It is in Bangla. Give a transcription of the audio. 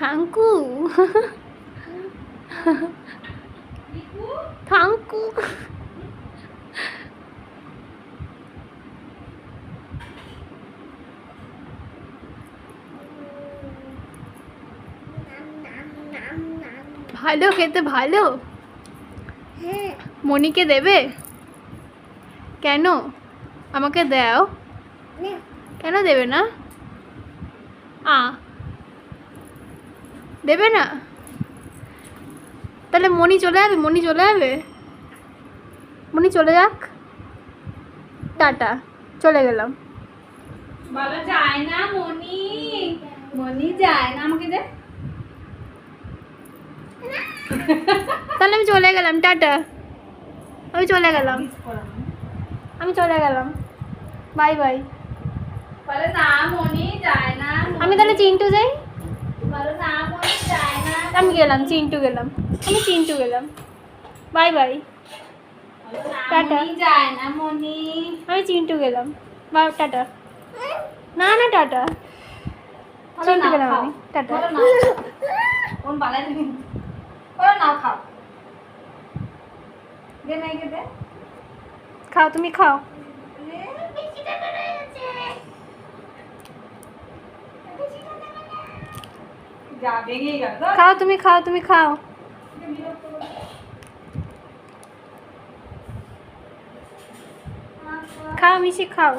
থাঙ্কু থাঙ্কু ভালো খেতে ভালো। মনিকে দেবে? কেন? আমাকে দাও। কেন দেবে না? দেবে না? তাহলে মনি চলে যাবে? মনি চলে যাবে? মনি চলে যাক। টাটা, চলে গেলাম। বলো যায় না মনি, মনি যায় না, আমাকে দে। তাহলে আমি চলে গেলাম, টাটা। আমি চলে গেলাম, আমি চলে গেলাম, বাই বাই। বলো না মনি যায় না। আমি তাহলে চিন্টু যাই। বলো না মনি যায় না। আমি গেলাম, চিন্টু গেলাম, আমি চিন্টু গেলাম, বাই বাই। বলো না টাটা। মনি যায় না মনি। আমি চিন্টু গেলাম, বাই, টাটা। না না, টাটা। বলো চিন্টু না গেলাম খাও। আমি, টাটা। বলো না কোন বালাই তুমি, বলো না খাও। দে না একে দে। খাও, তুমি খাও। যা ভেঙে গেল। খাও, তুমি খাও, তুমি খাও। খাও মিশি, খাও।